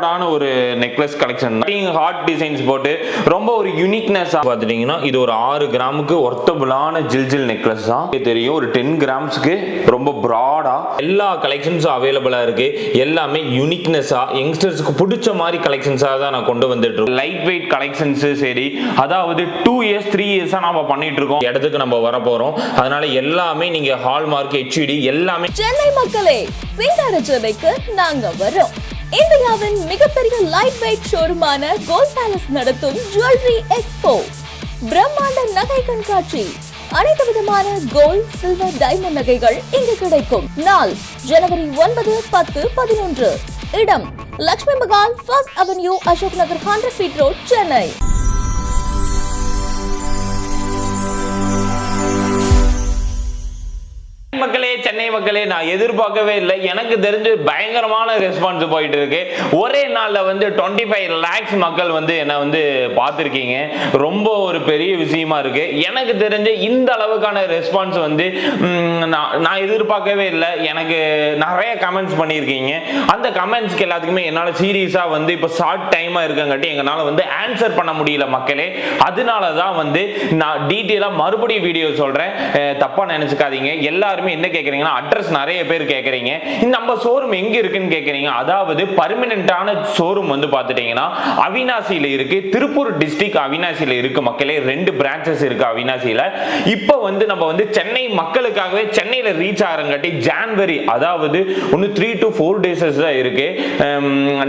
ப்ராடான ஒரு necklace collection. Heart designs போட்டு ரொம்ப ஒரு யூனிக்னஸ் பார்த்துட்டீங்கன்னா இது ஒரு 6 கிராமுக்கு ஒர்த்தபிளான ஜில் நெக்லஸ் தான் தெரியும். ஒரு 10 கிராம்ஸ்க்கு ரொம்ப ப்ராடா எல்லா கலெக்ஷன்ஸும் அவைலபிளா இருக்கு. எல்லாமே யூனிக்னஸா யங்ஸ்டர்ஸ்க்கு பிடிச்ச மாதிரி கலெக்ஷன்ஸா தான் நான் கொண்டு வந்துட்டு இருக்கோம். லைட் வெயிட் கலெக்ஷன்ஸ் சரி, அதாவது 2 இயர்ஸ் 3 இயர்ஸா நாம பண்ணிட்டு இருக்கோம். இடத்துக்கு நம்ம வர போறோம். அதனால எல்லாமே நீங்க ஹால்மார்க் ஹெச்டி எல்லாமே. சென்னை மக்களே, சீதார சென்னைக்கு நாங்க வரோம். இந்தியாவின் மிகப்பெரிய லைட் வெயிட் ஷோரூமான கோல்ட் பேலஸ் நடத்தும் ஜுவல்லரி எக்ஸ்போ. பிரம்மாண்ட நகை கண்காட்சி. அனைத்து விதமான கோல்ட், சில்வர், டைமண்ட் நகைகள் இங்கு கிடைக்கும். நாள் ஜனவரி 9, 10, 11. இடம் Lakshmi Mahal, first avenue, Ashok Nagar, 100 feet road, Chennai. மக்களே, சென்னை மக்களே, நான் எதிர்பார்க்கவே இல்லை. எனக்கு தெரிஞ்சு பயங்கரமான ரெஸ்பான்ஸ் போயிட்டு இருக்கு. ஒரே நாள்ல வந்து 25 lakhs மக்கள் வந்து என்ன வந்து பார்த்துருக்கீங்க. ரொம்ப ஒரு பெரிய விஷயமா இருக்கு. எனக்கு தெரிஞ்சு இந்த அளவுக்கான ரெஸ்பான்ஸ் வந்து நான் எதிர்பார்க்கவே இல்லை. எனக்கு நிறைய கமெண்ட்ஸ் பண்ணியிருக்கீங்க. அந்த கமெண்ட்ஸ்க்கு எல்லாத்துக்குமே என்னால் சீரியஸாக வந்து இப்போ ஷார்ட் டைமாக இருக்கங்காட்டி எங்களால் வந்து ஆன்சர் பண்ண முடியல மக்களே. அதனால தான் வந்து நான் டீட்டெயிலாக மறுபடியும் வீடியோ சொல்கிறேன். தப்பாக நினச்சிக்காதீங்க. எல்லாருமே என்ன கேக்குறீங்கன்னா, அட்ரஸ் நிறைய பேர் கேக்குறீங்க. நம்ம ஷோரூம் எங்க இருக்குன்னு கேக்குறீங்க. அதாவது பர்மனன்ட்டான ஷோரூம் வந்து பாத்துட்டீங்கன்னா அவினாசியில இருக்கு. திருப்பூர் டிஸ்ட்ரிக்ட் அவினாசியில இருக்கு மக்களே. 2 பிரான்ச்சஸ் இருக்கு அவினாசியில. இப்போ வந்து நம்ம வந்து சென்னை மக்களுக்காகவே சென்னையில ரீச் ஆகிறங்காட்டி ஜான்வரி, அதாவது 3 to 4 days தான் இருக்கு.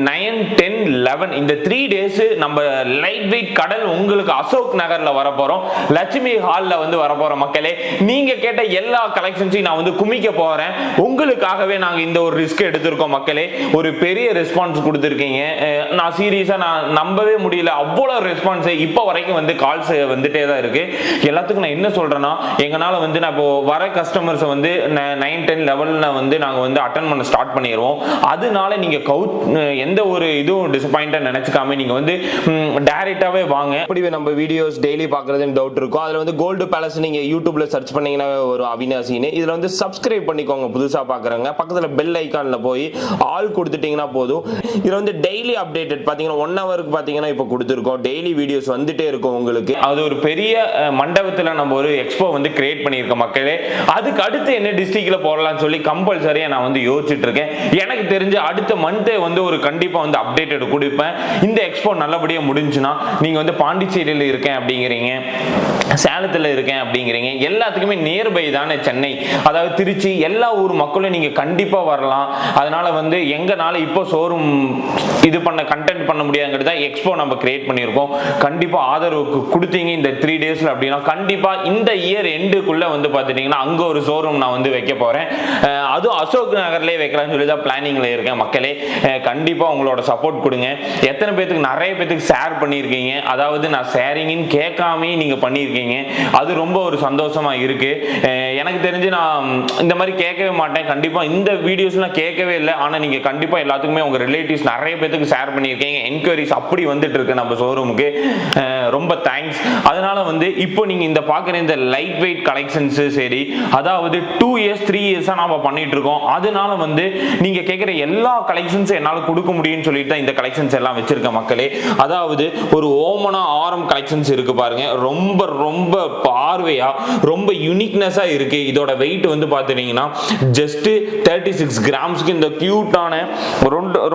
9, 10, 11 இந்த 3 days நம்ம லைட் வெயிட் கடல் உங்களுக்கு அசோக் நகர்ல வர போறோம். லட்சுமி ஹால்ல வந்து வர போறோம் மக்களே. நீங்க கேட்ட எல்லா கலெக்ஷன்ஸையும் நான் வந்து குமிக்க போறேன். உங்களுக்காகவே நாங்க இந்த ஒரு ரிஸ்க் எடுத்திருக்கோம் மக்களே. ஒரு பெரிய ரெஸ்பான்ஸ் கொடுத்துருக்கீங்க. நான் சீரியஸா நான் நம்பவே முடியல. அவ்வளவு ரெஸ்பான்ஸ் இப்போ வரைக்கும் வந்து கால்ஸ் வந்துட்டே தான் இருக்கு. எல்லாத்துக்கும் நான் என்ன சொல்றேன்னா, எங்கனால வந்து நான் இப்போ வர கஸ்டமர்ஸ் வந்து 9, 10, 11 வந்து நாங்க வந்து அட்டெண்ட் பண்ண ஸ்டார்ட் பண்ணிடுவோம். அதனால நீங்க எந்த ஒரு இதுவும் டிசப்பாயிண்டா நினைச்சுக்காம நீங்க வந்து டைரக்டாவே வாங்க. இப்படி நம்ம வீடியோஸ் டெய்லி பாக்குறதுன்னு டவுட் இருக்கும். அதுல வந்து கோல்டு பேலஸ் நீங்க யூடியூப்ல சர்ச் பண்ணீங்கன்னா ஒரு அவினாசின்னு இதுல வந்து சப்ஸ்கிரைப் பண்ணிக்கோங்க. புதுசா பாக்குறவங்க பக்கத்துல பெல் ஐகான்ல போய் ஆல் கொடுத்துட்டீங்கன்னா போதும். இதுல வந்து டெய்லி அப்டேட்டட் பாத்தீங்கன்னா 1 ஹவருக்கு பாத்தீங்கன்னா இப்போ கொடுத்துருக்கோம். டெய்லி வீடியோஸ் வந்துட்டே இருக்கும் உங்களுக்கு. அது ஒரு பெரிய மண்டபத்துல நம்ம ஒரு எக்ஸ்போ வந்து கிரியேட் பண்ணியிருக்கோம் மக்களே. அதுக்கு அடுத்து என்ன டிஸ்ட்ரிக்ட்ல போடலாம்னு சொல்லி கம்பல்சரியா நான் வந்து யோசிச்சுட்டு இருக்கேன். எனக்கு தெரிஞ்சு அடுத்த மந்த் வந்து ஒரு கண்டிப்பா வந்து அப்டேட்டட் கொடுப்பேன். இந்த எக்ஸ்போ நல்லபடியா முடிஞ்சுன்னா நீங்க வந்து பாண்டிச்சேரியில இருக்கேன் அப்படிங்கிறீங்க, சேலத்துல இருக்கேன் அப்படிங்கிறீங்க, எல்லாத்துக்குமே நியர்பை தானே சென்னை, அதாவது திருச்சி, எல்லா ஊர் மக்களும் நீங்க கண்டிப்பா வரலாம். அதனால வந்து எங்கனால இப்போ ஷோரூம் இது பண்ண கண்டென்ட் பண்ண முடியாதுங்கிறது தான் எக்ஸ்போ நம்ம கிரியேட் பண்ணியிருக்கோம். கண்டிப்பா ஆதரவு கொடுத்தீங்க இந்த 3 daysல அப்படின்னா கண்டிப்பா இந்த இயர் எண்டுக்குள்ள வந்து பார்த்துட்டீங்கன்னா அங்க ஒரு ஷோரூம் நான் வந்து வைக்க போறேன். அதுவும் அசோக் நகர்லேயே வைக்கலாம்னு சொல்லி தான் பிளானிங்ல இருக்கேன் மக்களே. கண்டிப்பா உங்களோட சப்போர்ட் கொடுங்க. எத்தனை பேருக்கு, நிறைய பேருக்கு ஷேர் பண்ணியிருக்கீங்க. அதாவது நான் ஷேரிங்னு கேட்காமே நீங்க பண்ணியிருக்கீங்க. அது ரொம்ப ஒரு சந்தோஷமா இருக்கு. எனக்கு தெரிஞ்சு நான் இந்த மாதிரி கேட்கவே மாட்டேன். கண்டிப்பா இந்த வீடியோஸ்லாம் கேட்கவே இல்லை. ஆனா நீங்க கண்டிப்பா எல்லாத்துக்குமே உங்க ரிலேட்டிவ்ஸ் நிறைய பேருக்கு ஷேர் பண்ணியிருக்கீங்க. என்கொயரிஸ் அப்படி வந்துட்டு இருக்கு நம்ம ஷோரூமுக்கு. ரொம்ப தேங்க்ஸ். அதனால வந்து இப்போ நீங்க இந்த பாக்குற இந்த லைட் வெயிட் கலெக்ஷன்ஸ் சரி, அதாவது 2 இயர்ஸ் 3 இயர்ஸா நாம பண்ணிட்டு இருக்கோம். அதனால வந்து நீங்க கேட்கிற எல்லா கலெக்ஷன்ஸும் என்னால கொடுக்க முடியும்னு சொல்லிட்டு தான் இந்த கலெக்ஷன்ஸ் எல்லாம் வச்சிருக்க மக்களே. அதாவது ஒரு ஓமனா ஆரம் கலெக்ஷன்ஸ் இருக்கு பாருங்க. ரொம்ப ரொம்ப பார்வையா ரொம்ப யூனிக்னஸா இருக்கு. இதோட வெயிட் வந்து பாத்தீங்கன்னா ஜஸ்ட் 36 கிராம்ஸ்க்கு இந்த கியூட்டான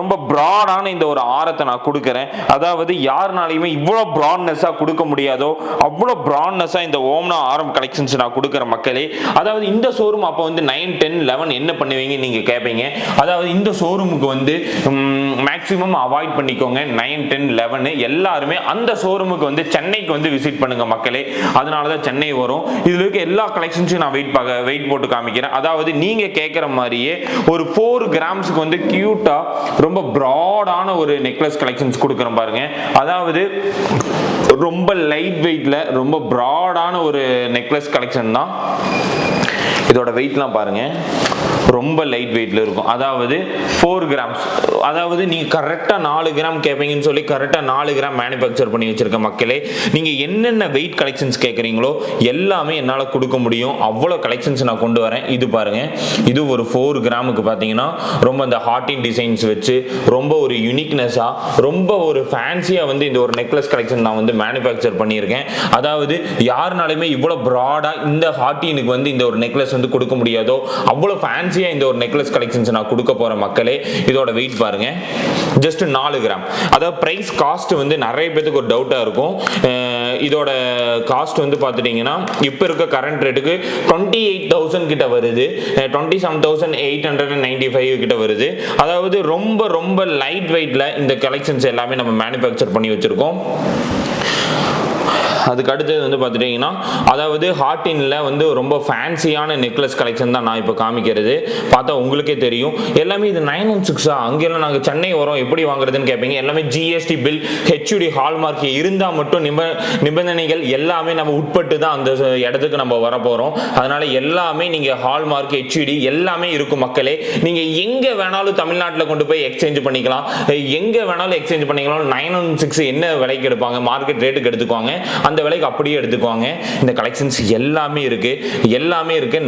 ரொம்ப பிராடான இந்த ஒரு ஆரத்தை நான் கொடுக்கிறேன். அதாவது யாருனாலையுமே இவ்வளவு பிராட்னஸா கொடுக்க முடியாதோ அவ்வளவு பிராட்னஸா இந்த ஓம்னா ஆரம் கலெக்ஷன்ஸ் நான் கொடுக்கிற மக்களே. அதாவது இந்த ஷோரூம் அப்போ வந்து 9, 10, 11 என்ன பண்ணுவீங்க நீங்க கேட்பீங்க. அதாவது இந்த ஷோரூமுக்கு வந்து மேக்ஸிமம் அவாய்ட் பண்ணிக்கோங்க. 9, 10, 11 எல்லாருமே அந்த ஷோரூமுக்கு வந்து சென்னைக்கு வந்து விசிட் பண்ணுங்க மக்களே. அதனாலதான் சென்னை வரும். இதுல இருக்க எல்லா கலெக்ஷன்ஸையும் நான் வெயிட் போட்டு காமிக்கிறேன். அதாவது நீங்க கேட்கிற மாதிரியே ஒரு 4 கிராம்ஸ்க்கு வந்து கியூட்டா ரொம்ப பிராடான ஒரு நெக்லஸ் கலெக்ஷன்ஸ் கொடுக்குறேன் பாருங்க. அதாவது ரொம்ப லைட் வெயிட்ல ரொம்ப பிராடான ஒரு நெக்லஸ் கலெக்ஷன் தான். இதோட வெயிட்லாம் பாருங்க, ரொம்ப லைட் வெயிட்ல இருக்கும். அதாவது 4 கிராம்ஸ், அதாவது நீங்க கரெக்டா 4 கிராம் கேட்பீங்கன்னு சொல்லி கரெக்டா 4 கிராம் மேனுஃபேக்சர் பண்ணி வச்சிருக்க மக்களே. நீங்க என்னென்ன வெயிட் கலெக்ஷன்ஸ் கேட்குறீங்களோ எல்லாமே என்னால் கொடுக்க முடியும். அவ்வளோ கலெக்ஷன்ஸ் நான் கொண்டு வரேன். இது பாருங்க, இது ஒரு 4 கிராமுக்கு பார்த்தீங்கன்னா ரொம்ப இந்த ஹார்டின் டிசைன்ஸ் வச்சு ரொம்ப ஒரு யூனிக்னஸா ரொம்ப ஒரு ஃபேன்சியா வந்து இந்த ஒரு நெக்லஸ் கலெக்ஷன் நான் வந்து மேனுஃபேக்சர் பண்ணியிருக்கேன். அதாவது யாருனாலுமே இவ்வளோ ப்ராடா இந்த ஹார்டினுக்கு வந்து இந்த ஒரு நெக்லஸ் வந்து கொடுக்க முடியாதோ அவ்வளோ ஃபேன்சியா இந்த ஒரு நெக்லஸ் கலெக்ஷன்ஸ் நான் கொடுக்க போற மக்களே. இதோட வெயிட் பாருங்க, ஜஸ்ட் 4 கிராம். அதாவது பிரைஸ் காஸ்ட் வந்து நிறைய பேருக்கு ஒரு டவுட்டா இருக்கும். இதோட காஸ்ட் வந்து பார்த்துட்டீங்கன்னா இப்போ இருக்க கரண்ட் ரேட்டுக்கு 28,000 கிட்ட வருது, 27,895 கிட்ட வருது. அதாவது ரொம்ப ரொம்ப லைட் வெயிட்ல இந்த கலெக்ஷன்ஸ் எல்லாமே நம்ம மேனுஃபேக்சர் பண்ணி வச்சிருக்கோம். அதுக்கு அடுத்தது வந்து பார்த்துட்டிங்கன்னா அதாவது ஹார்டின்ல வந்து ரொம்ப ஃபேன்சியான நெக்லஸ் கலெக்ஷன் தான் நான் இப்போ காமிக்கிறது. பார்த்தா உங்களுக்கே தெரியும் எல்லாமே இது 916 அங்கெல்லாம் நாங்கள் சென்னை வரோம் எப்படி வாங்குறதுன்னு கேட்பீங்க. எல்லாமே ஜிஎஸ்டி பில் ஹெச்யூடி ஹால்மார்க் இருந்தால் மட்டும் நிபந்தனைகள் எல்லாமே நம்ம உட்பட்டு தான் அந்த இடத்துக்கு நம்ம வர போகிறோம். அதனால எல்லாமே நீங்கள் ஹால்மார்க் ஹெச்யூடி எல்லாமே இருக்கும் மக்களே. நீங்கள் எங்கே வேணாலும் தமிழ்நாட்டில் கொண்டு போய் எக்ஸ்சேஞ்ச் பண்ணிக்கலாம், எங்கே வேணாலும் எக்ஸ்சேஞ்ச் பண்ணிக்கலாம். 916 என்ன விலைக்கு எடுப்பாங்க, மார்க்கெட் ரேட்டுக்கு எடுத்துக்குவாங்க, அந்த விலைக்கு அப்படியே எடுத்துக்குவாங்க. இந்த கலெக்ஷன்ஸ் எல்லாமே இருக்கு,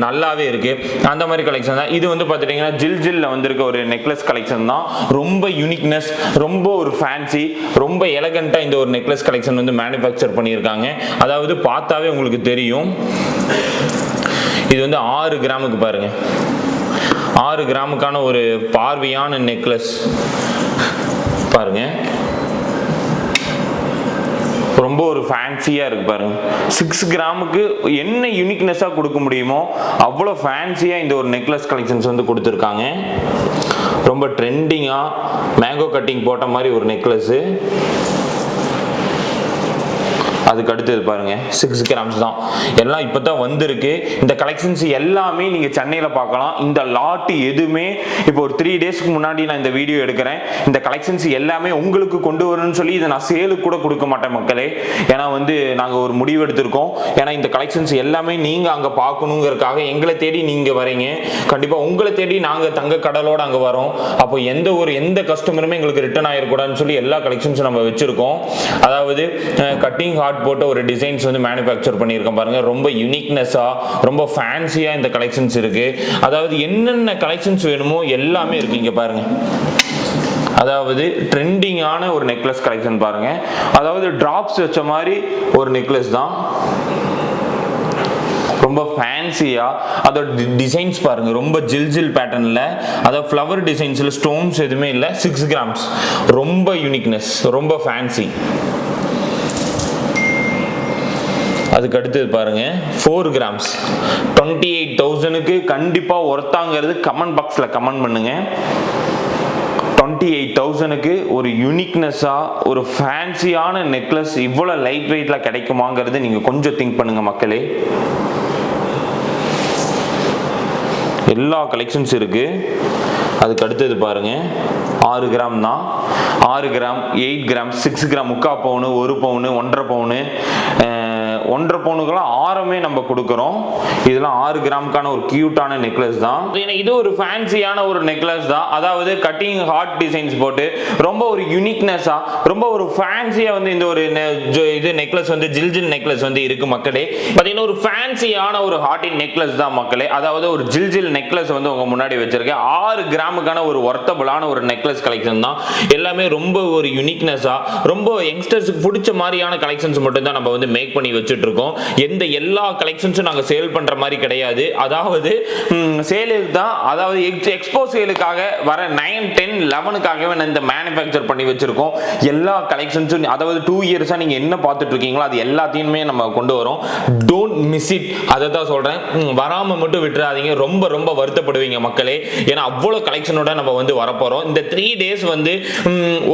நல்லாவே இருக்கு. அந்த மாதிரி கலெக்ஷன் தான் இது. வந்து பார்த்துட்டீங்கன்னா ஜில்ல வந்திருக்க ஒரு நெக்லஸ் கலெக்ஷன் தான். ரொம்ப யூனிக்னஸ், ரொம்ப ஒரு ஃபேன்சி, ரொம்ப எலகண்டா இந்த ஒரு நெக்லஸ் கலெக்ஷன் வந்து மேனுஃபேக்சர் பண்ணியிருக்காங்க. அதாவது பார்த்தாவே உங்களுக்கு தெரியும். இது வந்து 6 கிராமுக்கு பாருங்க, 6 கிராமுக்கான ஒரு பார்வையான நெக்லஸ் பாருங்க. ரொம்ப ஒரு ஃபேன்சியா இருக்கு பாருங்க. 6 கிராமுக்கு என்ன யூனிக்னஸா கொடுக்க முடியுமோ அவ்வளோ ஃபேன்சியா இந்த ஒரு நெக்லஸ் கலெக்ஷன்ஸ் வந்து கொடுத்துருக்காங்க. ரொம்ப ட்ரெண்டிங்கா மேங்கோ கட்டிங் போட்ட மாதிரி ஒரு நெக்லஸ். அதுக்கு அடுத்தது பாருங்க 6 கிராம்ஸ் தான். எல்லாம் இப்போ தான் வந்திருக்கு. இந்த கலெக்ஷன்ஸ் எல்லாமே நீங்கள் சென்னையில் பார்க்கலாம். இந்த லாட் எதுவுமே இப்போ ஒரு 3 டேஸ்க்கு முன்னாடி நான் இந்த வீடியோ எடுக்கிறேன். இந்த கலெக்ஷன்ஸ் எல்லாமே உங்களுக்கு கொண்டு வரணும்னு சொல்லி இதை நான் சேலுக்கு கூட கொடுக்க மாட்டேன் மக்களே. ஏன்னா வந்து நாங்கள் ஒரு முடிவு எடுத்திருக்கோம். ஏன்னா இந்த கலெக்ஷன்ஸ் எல்லாமே நீங்கள் அங்கே பார்க்கணுங்கிறதுக்காக எங்களை தேடி நீங்கள் வரீங்க. கண்டிப்பாக உங்களை தேடி நாங்கள் தங்க கடலோடு அங்கே வரோம். அப்போ எந்த கஸ்டமருமே எங்களுக்கு ரிட்டர்ன் ஆகிடக்கூடாதுன்னு சொல்லி எல்லா கலெக்ஷன்ஸும் நம்ம வச்சுருக்கோம். அதாவது கட்டிங் ஹார்ட் போட்ட ஒரு டிசைன்ஸ் வந்து மேனுஃபேக்சர் பண்ணியிருக்கோம் பாருங்க. ரொம்ப யூனிக்னஸா ரொம்ப ஃபேன்சியா இந்த கலெக்ஷன்ஸ் இருக்கு. அதாவது என்னென்ன கலெக்ஷன்ஸ் வேணுமோ எல்லாமே இருக்கு. இங்க பாருங்க, அதாவது ட்ரெண்டிங்கான ஒரு நெக்லஸ் கலெக்ஷன் பாருங்க. அதாவது டிராப்ஸ் வச்ச மாதிரி ஒரு நெக்லஸ் தான். ரொம்ப ஃபேன்சியா அதோட டிசைன்ஸ் பாருங்க, ரொம்ப ஜில் பேட்டர்ன்ல, அதாவது ஃப்ளவர் டிசைன்ஸ்ல ஸ்டோன்ஸ் எதுவுமே இல்லை. 6 கிராம்ஸ், ரொம்ப யூனிக்னஸ், ரொம்ப ஃபேன்சி. அதுக்கு அடுத்தது பாருங்க 4 கிராம்ஸ் 28,000க்கு கண்டிப்பா ஒர்த்தாங்கிறது கமெண்ட் பாக்ஸ்ல கமெண்ட் பண்ணுங்க. 28,000க்கு ஒரு யூனிக்னஸா ஒரு ஃபேன்சியான நெக்லஸ் இவ்வளவு லைட் வெயிட்ல கிடைக்குமாங்கிறது நீங்க கொஞ்சம் திங்க் பண்ணுங்க மக்களே. எல்லா கலெக்ஷன்ஸ் இருக்கு. அதுக்கு அடுத்தது பாருங்க 6 கிராம் தான். 6 கிராம், 8 கிராம், 6 கிராம், 3/4 பவுனு, 1 பவுனு, 1.5 பவுனு, 1.5 பவுனுக்கெல்லாம் 6மே நம்ம கொடுக்குறோம். இதெல்லாம் 6 கிராமுக்கான ஒரு கியூட்டான நெக்லஸ் தான். இது ஒரு ஃபேன்சியான ஒரு நெக்லஸ் தான். அதாவது கட்டிங் ஹார்ட் டிசைன்ஸ் போட்டு ரொம்ப ஒரு யூனிக்னஸா ரொம்ப ஒரு ஃபேன்சியா வந்து இந்த ஒரு இது நெக்லஸ் வந்து ஜில் நெக்லஸ் வந்து இருக்கு மக்களே. பார்த்தீங்கன்னா ஒரு ஃபேன்சியான ஒரு ஹார்ட்டின் நெக்லஸ் தான் மக்களே. அதாவது ஒரு ஜில் நெக்லஸ் வந்து உங்க முன்னாடி வச்சிருக்கேன். 6 கிராமுக்கான ஒரு ஒர்த்தபிளான ஒரு நெக்லஸ் கலெக்ஷன் தான். எல்லாமே ரொம்ப ஒரு யூனிக்னஸா ரொம்ப யங்ஸ்டர்ஸ்க்கு பிடிச்ச மாதிரியான கலெக்ஷன்ஸ் மட்டும் தான் நம்ம வந்து மேக் பண்ணி வச்சுட்டு இருக்கோம். எல்லா கலெக்ஷன்ஸும் நாங்க சேல் பண்ற மாதிரி கிடையாது. அதாவது சேலுக்கு தான், அதாவது எக்ஸ்போ சேலுக்காக வர 9, 10, 11க்காகவே இந்த மேனுஃபேக்சர் பண்ணி வச்சிருக்கோம். எல்லா கலெக்ஷன்ஸும் அதாவது 2 இயர்ஸா நீங்க என்ன பார்த்துட்டு இருக்கீங்களோ அது எல்லாத்தையுமே நம்ம கொண்டு வரோம். Don't miss it. அதை தான் சொல்றேன், வராம மட்டும் விட்டுறாதீங்க. ரொம்ப ரொம்ப வருத்தப்படுவீங்க மக்களே. ஏன்னா அவ்வளோ கலெக்ஷனோட நம்ம வந்து வரப்போறோம். இந்த 3 டேஸ் வந்து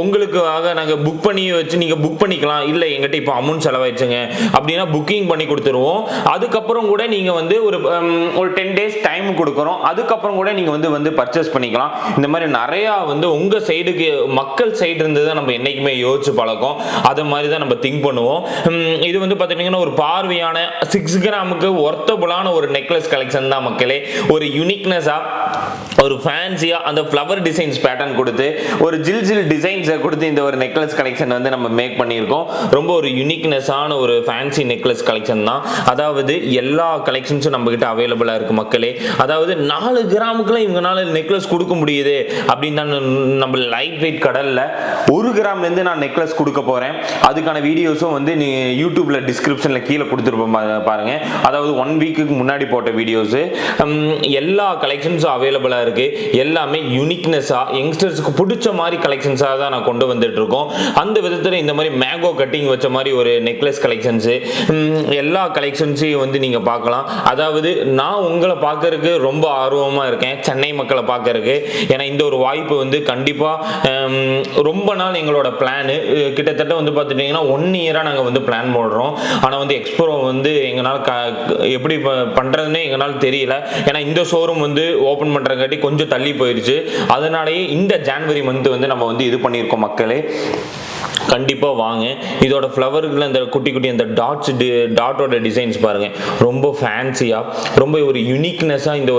உங்களுக்காக நாங்க புக் பண்ணி வச்சு நீங்க புக் பண்ணிக்கலாம். இல்லை எங்கிட்ட இப்போ அமௌண்ட் செலவாயிடுச்சுங்க அப்படின்னா புக்கிங் பண்ணி கொடுத்துருவோம். அதுக்கப்புறம் கூட நீங்கள் வந்து ஒரு 10 days டைம் கொடுக்குறோம். அதுக்கப்புறம் கூட நீங்கள் வந்து பர்ச்சேஸ் பண்ணிக்கலாம். இந்த மாதிரி நிறையா வந்து உங்கள் சைடுக்கு மக்கள் சைடு இருந்து தான் நம்ம என்றைக்குமே யோசிச்சு பழக்கம். அது மாதிரி தான் நம்ம திங்க் பண்ணுவோம். இது வந்து பார்த்துட்டிங்கன்னா ஒரு பார்வையான 6 கிராமுக்கு ஒர்த்தபுளான ஒரு நெக்லஸ் கலெக்ஷன் தான் மக்களே. ஒரு யூனிக்னஸாக ஒரு ஃபேன்சியாக அந்த ஃப்ளவர் டிசைன்ஸ் பேட்டர்ன் கொடுத்து ஒரு ஜில் டிசைன்ஸை கொடுத்து இந்த ஒரு நெக்லஸ் கலெக்ஷன் வந்து நம்ம மேக் பண்ணியிருக்கோம். ரொம்ப ஒரு யூனிக்னஸான ஒரு ஃபேன்சி நெக்லஸ் கலெக்ஷன் தான். அதாவது எல்லா கலெக்ஷன்ஸும் நம்மகிட்ட அவைலபிளாக இருக்குது மக்களே. அதாவது 4 கிராமுக்குலாம் இவங்களால நெக்லஸ் கொடுக்க முடியுது அப்படின்னு தான் நம்ம லைட் வெயிட் கடலில் 1 கிராம்லேருந்து நான் நெக்லஸ் கொடுக்க போகிறேன். அதுக்கான வீடியோஸும் வந்து நீ யூடியூப்பில் டிஸ்கிரிப்ஷனில் கீழே கொடுத்துருப்போம் பாருங்கள். அதாவது 1 வீக்குக்கு முன்னாடி போட்ட வீடியோஸு. எல்லா கலெக்ஷன்ஸும் அவைலபிளாக இருக்குது. எல்லாமே யூனிக்னஸாக யங்ஸ்டர்ஸுக்கு பிடிச்ச மாதிரி கலெக்ஷன்ஸாக தான் நான் கொண்டு வந்துட்டு இருக்கோம். அந்த விதத்தில் இந்த மாதிரி மேங்கோ கட்டிங் வச்ச மாதிரி ஒரு நெக்லஸ் கலெக்ஷன்ஸு எல்லா கலெக்ஷன்ஸையும் வந்து நீங்கள் பார்க்கலாம். அதாவது நான் உங்களை பார்க்கறதுக்கு ரொம்ப ஆர்வமாக இருக்கேன், சென்னை மக்களை பார்க்கறதுக்கு. ஏன்னா இந்த ஒரு வாய்ப்பு வந்து கண்டிப்பாக ரொம்ப நாள் எங்களோட பிளானு கிட்டத்தட்ட வந்து பார்த்துட்டிங்கன்னா 1 இயராக நாங்கள் வந்து பிளான் போடுறோம். ஆனால் வந்து எக்ஸ்போ வந்து எங்களால் எப்படி பண்ணுறதுன்னே எங்களால் தெரியல. ஏன்னா இந்த ஷோரூம் வந்து ஓப்பன் பண்ணுறங்காட்டி கொஞ்சம் தள்ளி போயிடுச்சு. அதனாலேயே இந்த ஜான்வரி மந்த் வந்து நம்ம வந்து இது பண்ணியிருக்கோம் மக்களே. கண்டிப்பாக வாங்க. இதோட ஃப்ளவருக்குள்ள இந்த குட்டி குட்டி அந்த டாட்டோட டிசைன்ஸ் பாருங்கள், ரொம்ப ஃபேன்சியாக ரொம்ப ஒரு யூனிக்னஸாக இந்த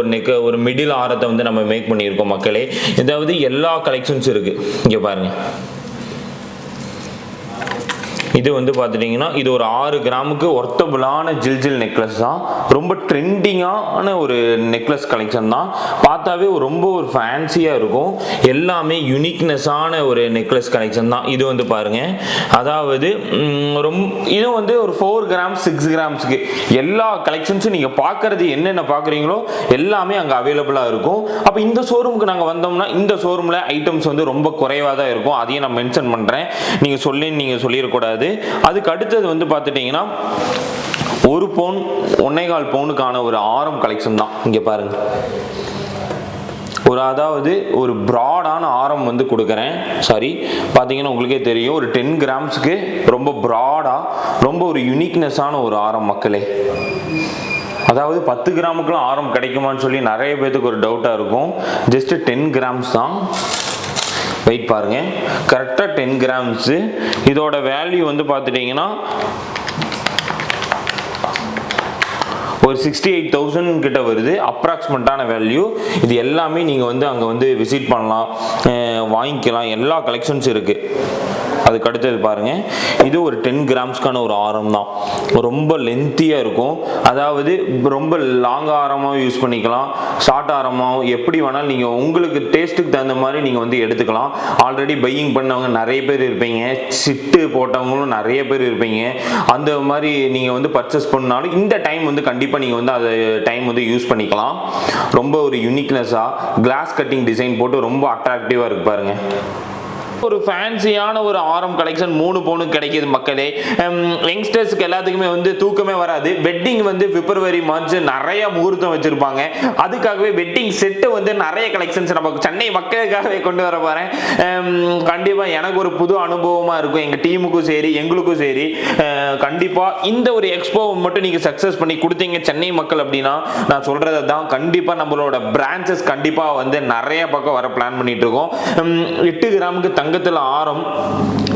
ஒரு மிடில் ஆரத்தை வந்து நம்ம மேக் பண்ணியிருக்கோம் மக்களே. இதாவது எல்லா கலெக்ஷன்ஸ் இருக்குது. இங்கே பாருங்கள், இது வந்து பார்த்துட்டிங்கன்னா இது ஒரு 6 கிராமுக்கு ஒர்த்தபுளான ஜில் நெக்லஸ் தான். ரொம்ப ட்ரெண்டிங்கான ஒரு நெக்லஸ் கலெக்ஷன் தான். பார்த்தாவே ரொம்ப ஒரு ஃபேன்சியாக இருக்கும். எல்லாமே யூனிக்னஸான ஒரு நெக்லஸ் கலெக்ஷன் தான். இது வந்து பாருங்கள், அதாவது இது வந்து ஒரு 4 கிராம்ஸ் 6 கிராம்ஸுக்கு எல்லா கலெக்ஷன்ஸும் நீங்கள் பார்க்குறது என்னென்ன பார்க்குறீங்களோ எல்லாமே அங்கே அவைலபிளாக இருக்கும். அப்போ இந்த ஷோரூமுக்கு நாங்கள் வந்தோம்னா இந்த ஷோரூமில் ஐட்டம்ஸ் வந்து ரொம்ப குறைவாக தான் இருக்கும். அதையும் நான் மென்ஷன் பண்ணுறேன், நீங்கள் சொல்லிடக்கூடாது. அதுக்கு அடுத்தது வந்து பார்த்துட்டிங்கன்னா 1 பவுன் 1.25 பவுனுக்கான ஒரு ஆரம் கலெக்ஷன் தான். இங்கே பாருங்க, அதாவது ஒரு ப்ராடான ஆரம் வந்து கொடுக்குறேன். சாரி, பார்த்தீங்கன்னா உங்களுக்கே தெரியும், ஒரு 10 கிராம்ஸுக்கு ரொம்ப ப்ராடாக ரொம்ப ஒரு யூனிக்னஸான ஒரு ஆரம் மக்களே. அதாவது 10 கிராமுக்குலாம் ஆரம் கிடைக்குமான்னு சொல்லி நிறைய பேருக்கு ஒரு டவுட்டாக இருக்கும். ஜஸ்ட் 10 கிராம்ஸ் தான். வெயிட் பாருங்க, கரெக்டாக 10 கிராம்ஸு. இதோட வேல்யூ வந்து பார்த்துட்டிங்கன்னா ஒரு 68,000 கிட்ட வருது, அப்ராக்சிமேட்டான வேல்யூ. இது எல்லாமே நீங்கள் வந்து அங்கே வந்து விசிட் பண்ணலாம், வாங்கிக்கலாம். எல்லா கலெக்ஷன்ஸ் இருக்குது. அதுக்கு அடுத்தது பாருங்கள், இது ஒரு 10 கிராம்ஸ்க்கான ஒரு ஆரம் தான். ரொம்ப லென்த்தியாக இருக்கும். அதாவது ரொம்ப லாங் ஆரமாக யூஸ் பண்ணிக்கலாம், ஷார்ட் ஆரமாக எப்படி வேணாலும் நீங்கள் உங்களுக்கு டேஸ்ட்டுக்கு தகுந்த மாதிரி நீங்கள் வந்து எடுத்துக்கலாம். ஆல்ரெடி பையிங் பண்ணவங்க நிறைய பேர் இருப்பீங்க, சிட்டு போட்டவங்களும் நிறைய பேர் இருப்பீங்க. அந்த மாதிரி நீங்கள் வந்து பர்ச்சேஸ் பண்ணாலும் இந்த டைம் வந்து கண்டிப்பாக நீங்கள் வந்து அது டைம் வந்து யூஸ் பண்ணிக்கலாம். ரொம்ப ஒரு யூனிக்னஸாக கிளாஸ் கட்டிங் டிசைன் போட்டு ரொம்ப அட்ராக்டிவாக இருக்கு பாருங்கள். ஒரு ஃபேன்சியான ஒரு ஆரம் கலெக்ஷன் 3 பவுனுக்கு கிடைக்கிது மக்களே. யங்ஸ்டர்ஸ்க்கு எல்லாத்துக்குமே வந்து தூக்கமே வராது. வெட்டிங் வந்து பிப்ரவரி மார்ச் நிறைய முகூர்த்தம் வச்சிருப்பாங்க. அதுக்காகவே வெட்டிங் செட்டு வந்து நிறைய கலெக்ஷன்ஸ் நம்ம சென்னை மக்களுக்காகவே கொண்டு வர போகிறேன். கண்டிப்பாக எனக்கு ஒரு புது அனுபவமாக இருக்கும், எங்கள் டீமுக்கும் சரி எங்களுக்கும் சரி. கண்டிப்பாக இந்த ஒரு எக்ஸ்போவை மட்டும் நீங்கள் சக்ஸஸ் பண்ணி கொடுத்தீங்க சென்னை மக்கள் அப்படின்னா, நான் சொல்கிறது தான், கண்டிப்பாக நம்மளோட பிரான்ச்சஸ் கண்டிப்பாக வந்து நிறைய பக்கம் வர பிளான் பண்ணிட்டு இருக்கோம். 8 கிராமுக்கு தங்கத்தில் ஆரம்,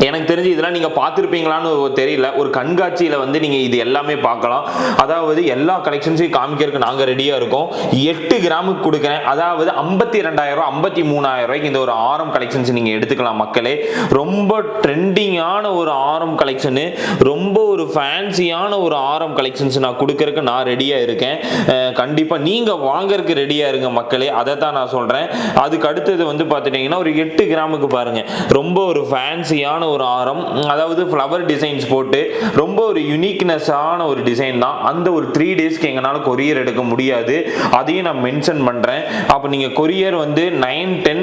எனக்கு தெரிஞ்சு இதெல்லாம் நீங்கள் பார்த்துருப்பீங்களான்னு தெரியல. ஒரு கண்காட்சியில் வந்து நீங்கள் இது எல்லாமே பார்க்கலாம். அதாவது எல்லா கலெக்ஷன்ஸையும் காமிக்கிறதுக்கு நாங்கள் ரெடியாக இருக்கோம். 8 கிராமுக்கு கொடுக்குறேன். அதாவது 52,000 53,000 ரூபாய்க்கு இந்த ஒரு ஆரம் கலெக்ஷன்ஸ் நீங்கள் எடுத்துக்கலாம் மக்களே. ரொம்ப ட்ரெண்டிங்கான ஒரு ஆரம் கலெக்ஷனு, ரொம்ப ஒரு ஃபேன்சியான ஒரு ஆரம் கலெக்ஷன்ஸ் நான் கொடுக்கறதுக்கு நான் ரெடியாக இருக்கேன். கண்டிப்பாக நீங்கள் வாங்கறதுக்கு ரெடியாக இருங்க மக்களே, அதை தான் நான் சொல்கிறேன். அதுக்கு அடுத்தது வந்து பார்த்துட்டிங்கன்னா ஒரு 8 கிராமுக்கு பாருங்கள், ரொம்ப ஒரு ஃபேன்சியான ஒரு ஆரம். அதாவது ஃப்ளவர் டிசைன்ஸ் போட்டு ரொம்ப ஒரு யூனிக்னஸான ஒரு டிசைன் தான். அந்த ஒரு 3 டேஸ்க்கு எங்களால் கொரியர் எடுக்க முடியாது, அதையும் நான் மென்ஷன் பண்ணுறேன். அப்போ நீங்கள் கொரியர் வந்து 9, 10,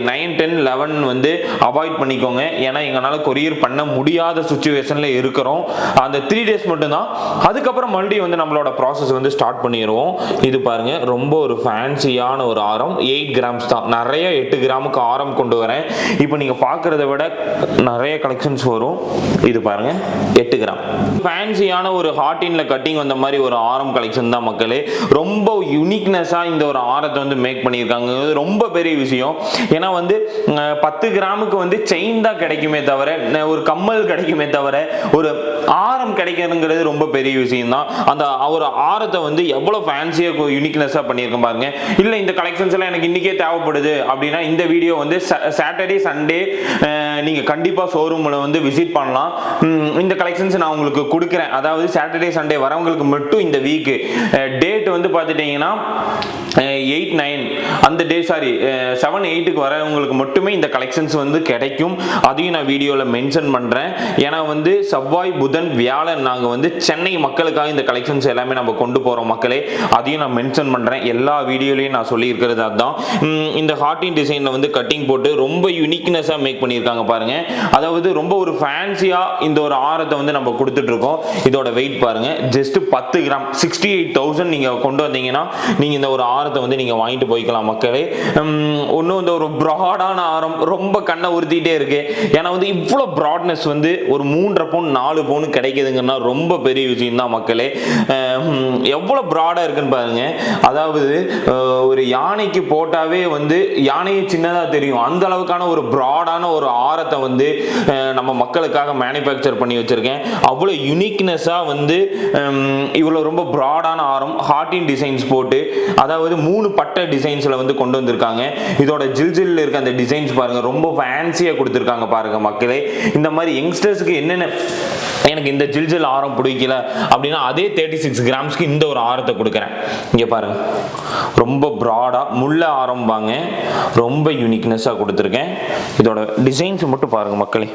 11 வந்து அவாய்ட் பண்ணிக்கோங்க. ஏன்னா எங்களால் கொரியர் பண்ண முடியாத சுச்சுவேஷனில் இருக்கிறோம். அந்த 3 days மட்டும் தான். அதுக்கப்புறம் மறுபடியும் வந்து நம்மளோட ப்ராசஸ் வந்து ஸ்டார்ட் பண்ணிடுவோம். இது பாருங்க ரொம்ப ஒரு ஃபேன்சியான ஒரு ஆரம், 8 grams தான். நிறைய 8 கிராமுக்கு ஆரம் கொண்டு வரேன். இப்போ நீங்க பார்க்கறத விட நிறைய கலெக்ஷன்ஸ் வரும். இது பாருங்க 8 கிராம் ஃபேன்சியான ஒரு ஹார்டின்ல கட்டிங் வந்த மாதிரி ஒரு ஆரம் கலெக்ஷன் தான் மக்களே. ரொம்ப யூனிக்னஸா இந்த ஒரு ஆரத்தை வந்து மேக் பண்ணியிருக்காங்க. ரொம்ப பெரிய விஷயம். ஏன்னா வந்து 10 கிராமுக்கு வந்து செயின் தான் கிடைக்குமே தவிர, ஒரு கம்மல் கிடைக்குமே தவிர, ஒரு ஆரம் கிடைக்கிறதுங்கிறது ரொம்ப பெரிய விஷயம் தான். அந்த ஒரு ஆரத்தை வந்து எவ்வளவு ஃபேன்சியா யூனிக்னஸா பண்ணியிருக்கேன் பாருங்க. இல்ல இந்த கலெக்ஷன்ஸ் எல்லாம் எனக்கு இன்னைக்கே தேவைப்படுது அப்படின்னா இந்த வீடியோ வந்து சாட்டர்டே சண்டே நீங்க கண்டிப்பா ஷோரூம்ல வந்து விசிட் பண்ணலாம். இந்த கலெக்ஷன்ஸ் நான் உங்களுக்கு கொடுக்குறேன். அதாவது சாட்டர்டே சண்டே வரவங்களுக்கு மட்டும் இந்த வீக் டேட் வந்து பார்த்துட்டீங்கன்னா 8-9 அந்த டே, சாரி 7-8க்கு வரவங்களுக்கு மட்டுமே இந்த கலெக்ஷன்ஸ் வந்து கிடைக்கும். அதையும் நான் வீடியோவில் மென்ஷன் பண்ணுறேன். ஏன்னா வந்து செவ்வாய் புதன் வியாழன் நாங்கள் வந்து சென்னை மக்களுக்காக இந்த கலெக்ஷன்ஸ் எல்லாமே நம்ம கொண்டு போகிறோம் மக்களே. அதையும் நான் மென்ஷன் பண்ணுறேன். எல்லா வீடியோலையும் நான் சொல்லியிருக்கிறது அதுதான். இந்த ஹார்டின் டிசைனில் வந்து கட்டிங் போட்டு ரொம்ப யூனிக்னஸாக மேக் பண்ணியிருக்காங்க பாருங்க. அதாவது ரொம்ப ஒரு ஃபேன்சியாக இந்த ஒரு ஆரத்தை வந்து நம்ம கொடுத்துட்டு இருக்கோம். இதோட வெயிட் பாருங்க, ஜஸ்ட் 10 கிராம் 68,000 நீங்கள் கொண்டு வந்தீங்கன்னா நீங்கள் இந்த ஒரு ஆரத்தை வந்து நீங்கள் வாங்கிட்டு போய்க்கலாம் மக்களே. ஒன்றும் இந்த ஒரு ப்ராடான ஆரம் ரொம்ப கண்ணை உறுத்திட்டே இருக்கு. ஏன்னா வந்து இவ்வளோ ப்ராட்னஸ் வந்து ஒரு 3.5 பவுன் 4 பவுன் கிடைக்குதுங்கன்னா ரொம்ப பெரிய விஷயம் தான் மக்களே. எவ்வளோ ப்ராடாக இருக்குன்னு பாருங்க. அதாவது ஒரு யானைக்கு போட்டாவே வந்து யானையை சின்னதாக தெரியும், அந்த அளவுக்கான ஒரு ப்ராடான ஒரு ஆரத்தை வந்து நம்ம மக்களுக்காக மேனுஃபேக்சர் பண்ணி வச்சிருக்கேன். அவ்வளோ யூனிக்னஸாக வந்து இவ்வளோ ரொம்ப ப்ராடான ஆரம் ஹார்டின் டிசைன்ஸ் போட்டு, அதாவது 3 பட்டை டிசைன்ஸ்ல வந்து கொண்டு வந்திருக்காங்க. இதோட ஜில்ஜில் இருக்க அந்த டிசைன்ஸ் பாருங்க, ரொம்ப ஃபேன்சியா கொடுத்துருக்காங்க பாருங்க மக்களே. இந்த மாதிரி யங்ஸ்டர்ஸ்க்கு என்னென்ன எனக்கு இந்த ஜில்ஜில் ஆரம் பிடிக்கல அப்படின்னா அதே 36 கிராம்ஸ்க்கு இந்த ஒரு ஆரத்தை கொடுக்குறேன். இங்கே பாருங்க, ரொம்ப ப்ராடா முள்ள ஆரம்பாங்க, ரொம்ப யூனிக்னஸாக கொடுத்துருக்கேன். இதோட டிசைன்ஸ் மட்டும் பாருங்க மக்களே,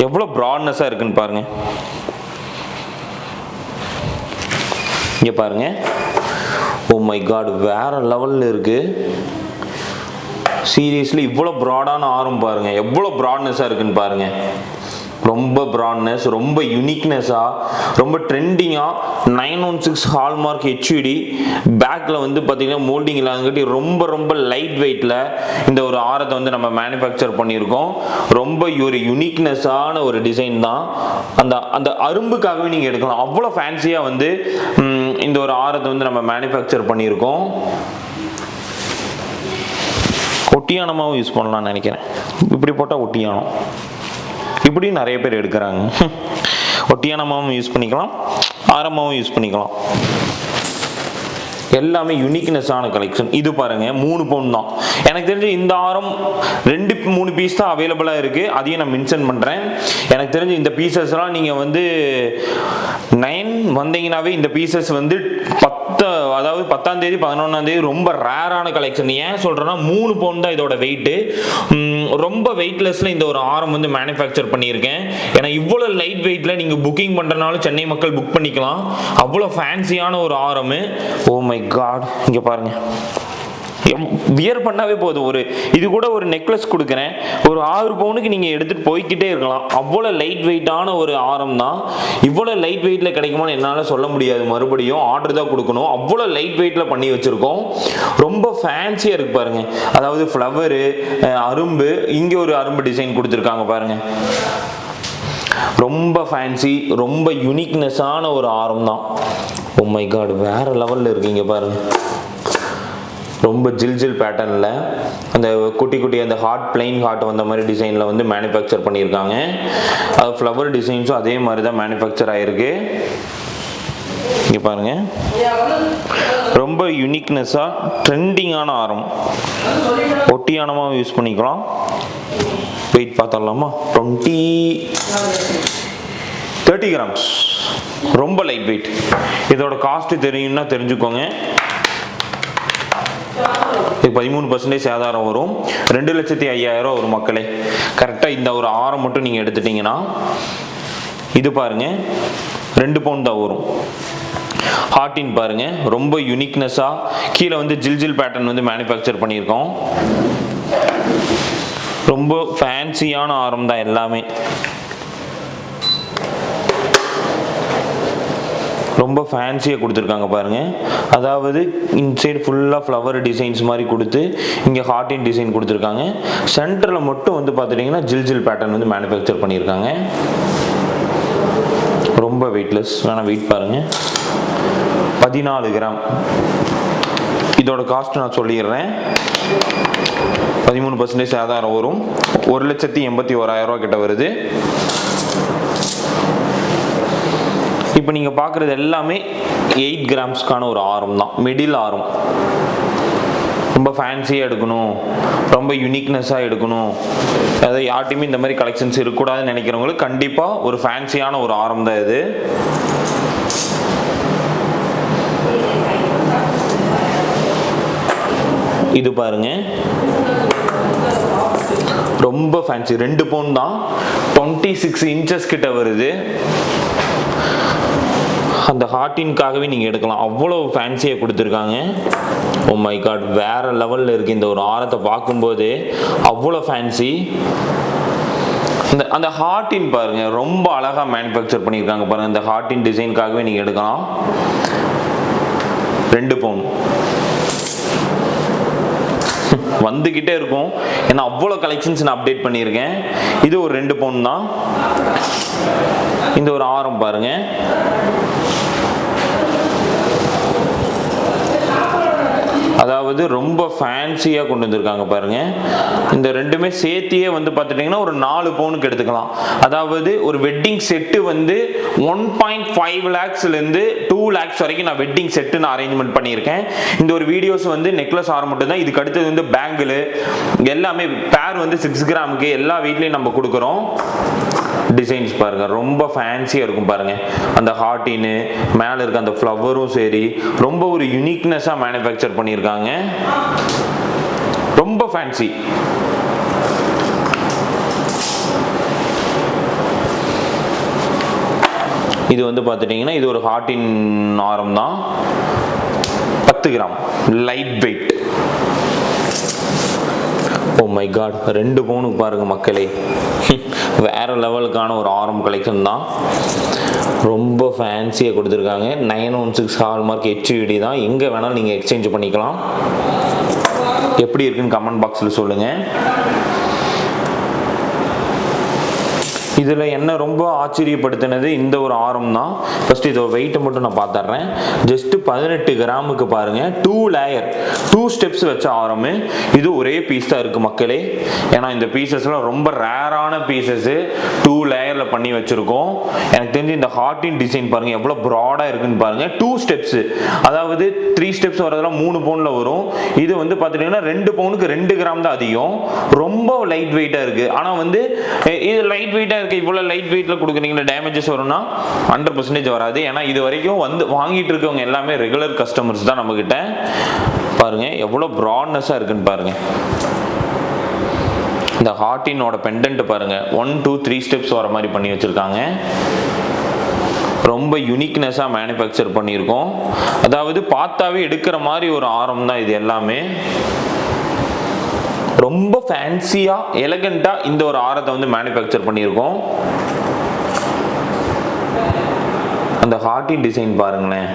எவ்வளோ ப்ராட்னஸாக இருக்குன்னு பாருங்க. இங்கே பாருங்க, ஓ மை காட், வேற லெவலில் இருக்கு. சீரியஸ்லி இவ்வளோ ப்ராடான ஆரம் பாருங்க, எவ்வளோ ப்ராட்னஸாக இருக்குன்னு பாருங்க. ரொம்ப ப்ராட்னஸ், ரொம்ப யூனிக்னஸாக, ரொம்ப ட்ரெண்டிங்காக 916 ஹால்மார்க் ஹெச்யூடி பேக்கில் வந்து பார்த்தீங்கன்னா மோல்டிங் இல்லாதங்காட்டி ரொம்ப ரொம்ப லைட் வெயிட்டில் இந்த ஒரு ஆரத்தை வந்து நம்ம மேனுஃபேக்சர் பண்ணியிருக்கோம். ரொம்ப ஒரு யூனிக்னஸான ஒரு டிசைன் தான். அந்த அந்த அரும்புக்காகவே நீங்கள் எடுக்கலாம். அவ்வளோ ஃபேன்சியாக வந்து இந்த ஒரு ஆரத்தை வந்து நம்ம மேனுஃபேக்சர் பண்ணியிருக்கோம். ஒட்டியானமாகவும் யூஸ் பண்ணலாம்னு நினைக்கிறேன். இப்படி போட்டால் ஒட்டியானம், இப்படி நிறைய பேர் எடுக்கிறாங்க. ஒட்டியானமாகவும் யூஸ் பண்ணிக்கலாம், ஆரமாகவும் யூஸ் பண்ணிக்கலாம். எல்லாமே யூனிக்னஸான கலெக்ஷன். இது பாருங்க 3 பவுன் தான். எனக்கு தெரிஞ்சு இந்த ஆரம் 2-3 பீஸ் தான் அவைலபிளாக இருக்குது. அதையும் நான் மென்ஷன் பண்ணுறேன். எனக்கு தெரிஞ்சு இந்த பீசஸ்லாம் நீங்கள் வந்து 9 வந்தீங்கன்னாவே இந்த பீசஸ் வந்து 10, அதாவது 10ஆம் தேதி 11ஆம் தேதி ரொம்ப ரேரான கலெக்ஷன். ஏன் சொல்கிறேன்னா 3 பவுன் தான் இதோட வெயிட்டு. ரொம்ப வெயிட்லெஸ்ல இந்த ஒரு ஆரம் வந்து மேனுஃபேக்சர் பண்ணியிருக்கேன். ஏன்னா இவ்வளோ லைட் வெயிட்ல நீங்கள் புக்கிங் பண்ணுறனாலும் சென்னை மக்கள் புக் பண்ணிக்கலாம். அவ்வளோ ஃபேன்சியான ஒரு ஆரம். ஓ மை காட், இங்கே பாருங்க, வியர் பண்ணாவே போதும். ஒரு இது கூட ஒரு நெக்லஸ் கொடுக்குறேன், ஒரு 6 பவுனுக்கு நீங்கள் எடுத்துகிட்டு போய்கிட்டே இருக்கலாம். அவ்வளோ லைட் வெயிட்டான ஒரு ஆரம் தான். இவ்வளோ லைட் வெயிட்டில் கிடைக்குமான்னு என்னால் சொல்ல முடியாது, மறுபடியும் ஆர்டர் தான் கொடுக்கணும். அவ்வளோ லைட் வெயிட்டில் பண்ணி வச்சுருக்கோம். ரொம்ப ஃபேன்சியாக இருக்குது பாருங்கள். அதாவது ஃப்ளவரு, அரும்பு, இங்கே ஒரு அரும்பு டிசைன் கொடுத்துருக்காங்க பாருங்கள். ரொம்ப ஃபேன்சி, ரொம்ப யூனிக்னஸான ஒரு ஆரம் தான். ஓ மை காட், வேற லெவலில் இருக்கீங்க பாருங்க. ரொம்ப ஜில் பேட்டர்னில் அந்த குட்டி குட்டி அந்த ஹார்ட், பிளைன் ஹார்ட் வந்த மாதிரி டிசைனில் வந்து மேனுஃபேக்சர் பண்ணியிருக்காங்க. அது ஃப்ளவர் டிசைன்ஸும் அதே மாதிரி தான் மேனுஃபேக்சர் ஆகிருக்கு. இங்கே பாருங்க, ரொம்ப யூனிக்னஸாக ட்ரெண்டிங்கான ஆரம். ஒட்டியானமாக யூஸ் பண்ணிக்கலாம். வெயிட் பார்த்தரலாமா? 30 கிராம்ஸ், ரொம்ப லைட் வெயிட். இதோட காஸ்ட் தெரியும்னா தெரிஞ்சுக்கோங்க. இது 13% சேதாரம் வரும். 2,05,000 ஒரு மக்களே. கரெக்டாக இந்த ஒரு ஆரம் மட்டும் நீங்கள் எடுத்துட்டீங்கன்னா இது பாருங்க 2 பவுன் தான் வரும். ஹார்டின் பாருங்க, ரொம்ப யூனிக்னஸாக கீழே வந்து ஜில் பேட்டர்ன் வந்து மேனுஃபேக்சர் பண்ணியிருக்கோம். ரொம்ப ஃபேன்சியான ஆரம் தான் எல்லாமே. ரொம்ப ஃபேன்சியாக கொடுத்துருக்காங்க பாருங்க. அதாவது இன்சைடு ஃபுல்லாக ஃப்ளவர் டிசைன்ஸ் மாதிரி கொடுத்து இங்கே ஹார்டின் டிசைன் கொடுத்துருக்காங்க. சென்டரில் மட்டும் வந்து பார்த்துட்டிங்கன்னா ஜில் பேட்டர்ன் வந்து மேனுஃபேக்சர் பண்ணியிருக்காங்க. ரொம்ப வெயிட்லெஸ். வேணால் வெயிட் பாருங்கள், 14 கிராம். இதோட காஸ்ட் நான் சொல்லிடுறேன். 13% சேதாரம் வரும். 1,81,000 கிட்ட வருது. இப்போ நீங்கள் பார்க்குறது எல்லாமே 8 கிராம்ஸ்க்கான ஒரு ஆரம் தான், மிடில் ஆரம். ரொம்ப ஃபேன்சியாக எடுக்கணும், ரொம்ப யூனிக்னஸாக எடுக்கணும், அதாவது யார்ட்டையுமே இந்த மாதிரி கலெக்ஷன்ஸ் இருக்கக்கூடாதுன்னு நினைக்கிறவங்களுக்கு கண்டிப்பாக ஒரு ஃபேன்சியான ஒரு ஆரம் தான் இது. இது பாருங்க, ரொம்ப ஃபேன்சி. 2 பவுன் தான், 26 இன்ச்சஸ் கிட்ட வருது. அந்த ஹார்டின்காகவே நீங்கள் எடுக்கலாம், அவ்வளோ ஃபேன்சியாக கொடுத்துருக்காங்க. ஓ மை காட், வேற லெவலில் இருக்குது. இந்த ஒரு ஆரத்தை பார்க்கும்போது அவ்வளோ ஃபேன்சி. அந்த ஹார்டின் பாருங்க, ரொம்ப அழகாக மேனுஃபேக்சர் பண்ணியிருக்காங்க பாருங்க. இந்த ஹார்டின் டிசைனுக்காகவே நீங்கள் எடுக்கலாம். 2 பவுன் வந்துக்கிட்டே இருக்கும், ஏன்னா அவ்வளோ கலெக்ஷன்ஸ் நான் அப்டேட் பண்ணியிருக்கேன். இது ஒரு 2 பவுன் தான். இந்த ஒரு ஆரம் பாருங்க, அதாவது ரொம்ப ஃபேன்சியாக கொண்டு வந்திருக்காங்க பாருங்க. இந்த ரெண்டுமே சேர்த்தியே வந்து பார்த்துட்டிங்கன்னா ஒரு 4 பவுனுக்கு எடுத்துக்கலாம். அதாவது ஒரு வெட்டிங் செட்டு வந்து 1.5 lakhsலேருந்து 2 lakhs வரைக்கும் நான் வெட்டிங் செட்டு நான் அரேஞ்ச்மெண்ட் பண்ணியிருக்கேன். இந்த ஒரு வீடியோஸ் வந்து நெக்லஸ் ஆரம் மட்டும் தான். இதுக்கு அடுத்தது வந்து பேங்கிள் எல்லாமே பேர் வந்து 6 கிராமுக்கு எல்லா வீட்லேயும் நம்ம கொடுக்குறோம். டிசைன்ஸ் பாருங்க, ரொம்ப ஃபேன்சியாக இருக்கும் பாருங்க. அந்த ஹார்டின்னு மேலே இருக்க அந்த ஃப்ளவரும் சரி, ரொம்ப ஒரு யூனிக்னஸாக மேனுஃபேக்சர் பண்ணியிருக்காங்க. ரொம்ப ஃபேன்சி. இது வந்து பார்த்துட்டிங்கன்னா இது ஒரு ஹார்டின் ஆரம் தான், 10 gram, light weight. Oh my God, 2 பவுனுக்கு பாருங்க மக்களே, வேற லெவலுக்கான ஒரு ஆரம் கலெக்ஷன் தான். ரொம்ப ஃபேன்சியாக கொடுத்துருக்காங்க. 916 ஹால்மார்க் HUD தான். எங்கே வேணாலும் நீங்கள் எக்ஸ்சேஞ்ச் பண்ணிக்கலாம். எப்படி இருக்குன்னு கமெண்ட் பாக்ஸில் சொல்லுங்கள். இதில் என்ன ரொம்ப ஆச்சரியப்படுத்தினது இந்த ஒரு ஆரம் தான். ஃபர்ஸ்ட் இதோட வெயிட்டை மட்டும் நான் பார்த்துட்றேன். ஜஸ்ட் 18 கிராமுக்கு பாருங்கள், 2 லேயர் 2 ஸ்டெப்ஸ் வச்ச ஆரம். இது ஒரே பீஸ் தான் இருக்குது மக்களே. ஏன்னா இந்த பீசஸ்லாம் ரொம்ப ரேரான பீசஸ்ஸு, 2 லேயரில் பண்ணி வச்சுருக்கோம். எனக்கு தெரிஞ்சு இந்த ஹார்டின் டிசைன் பாருங்கள் எவ்வளோ ப்ராடாக இருக்குன்னு பாருங்கள். 2 ஸ்டெப்ஸு, அதாவது 3 ஸ்டெப்ஸ் வரதெல்லாம் 3 பவுனில் வரும். இது வந்து பார்த்துட்டிங்கன்னா 2 பவுனுக்கு 2 கிராம் தான் அதிகம். ரொம்ப லைட் வெயிட்டாக இருக்குது. ஆனால் வந்து இது லைட் வெயிட்டாக இருக்குது, இவ்வளோ லைட் வெயிட்டில் கொடுக்குறீங்களா, டேமேஜஸ் வரும்னா 100% வராது. ஏன்னா இது வரைக்கும் வந்து வாங்கிட்டு இருக்கவங்க எல்லாமே ரெகுலர் கஸ்டமர்ஸ் தான் நம்மக்கிட்ட. பாருங்க எவ்வளோ ப்ராட்னஸாக இருக்குன்னு பாருங்க. இந்த ஹார்டினோட பெண்டன்ட் பாருங்க, 1 2 3 ஸ்டெப்ஸ் வர மாதிரி பண்ணி வச்சிருக்காங்க. ரொம்ப யூனிக்னஸாக மேனுஃபேக்சர் பண்ணியிருக்கோம். அதாவது பார்த்தாவே எடுக்கிற மாதிரி ஒரு ஆரம் தான் இது எல்லாமே. ரொம்ப ஃபேன்சியாக எலகண்டாக இந்த ஒரு ஆரத்தை வந்து மேனுஃபேக்சர் பண்ணியிருக்கோம். அந்த ஹார்டின் டிசைன் பாருங்களேன்,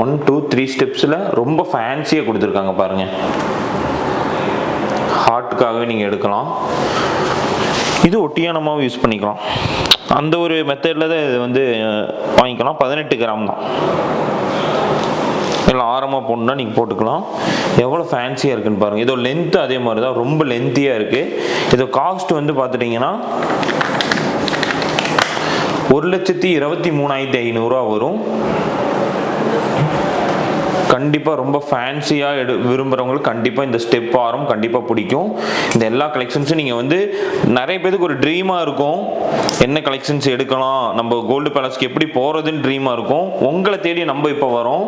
1 2 3 ஸ்டெப்ஸில் ரொம்ப ஃபேன்சியாக கொடுத்துருக்காங்க பாருங்கள். ஹார்ட்டுக்காகவே நீங்கள் எடுக்கலாம். இது ஒட்டியானமாகவும் யூஸ் பண்ணிக்கலாம். அந்த ஒரு மெத்தடில் தான் இது வந்து வாங்கிக்கலாம். 18 கிராம் தான். இல்லை ஆரமாக போடணுன்னா நீங்கள் போட்டுக்கலாம். எவ்வளோ ஃபேன்சியாக இருக்குன்னு பாருங்கள். இதோ லென்த்து அதே மாதிரி தான், ரொம்ப லென்த்தியாக இருக்குது. இதோ காஸ்ட் வந்து பார்த்துட்டிங்கன்னா 1,23,500 வரும். கண்டிப்பாக ரொம்ப ஃபேன்சியாக விரும்புகிறவங்களுக்கு கண்டிப்பாக இந்த ஸ்டெப் ஆரம் கண்டிப்பாக பிடிக்கும். இந்த எல்லா கலெக்ஷன்ஸும் நீங்கள் வந்து நிறைய பேருக்கு ஒரு ட்ரீமாக இருக்கும், என்ன கலெக்ஷன்ஸ் எடுக்கலாம், நம்ம கோல்டு பேலஸ்க்கு எப்படி போகிறதுன்னு ட்ரீமாக இருக்கும். உங்களை தேடி நம்ம இப்போ வரோம்,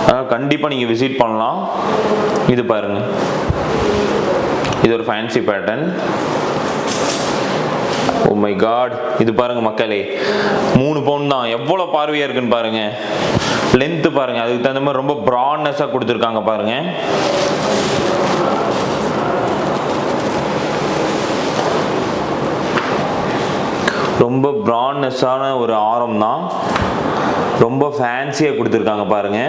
அதனால் கண்டிப்பாக நீங்கள் விசிட் பண்ணலாம். இது பாருங்கள், இது ஒரு fancy pattern. Oh my God, இது பாருங்க மக்களே, 3 பவுன் தான். எவ்வளோ பார்வையாக இருக்குன்னு பாருங்க. லென்த்து பாருங்க, அதுக்கு தகுந்த மாதிரி ரொம்ப ப்ராட்னஸாக கொடுத்துருக்காங்க பாருங்க. ரொம்ப ப்ராட்னஸான ஒரு ஆரம் தான், ரொம்ப ஃபேன்சியாக கொடுத்துருக்காங்க பாருங்க.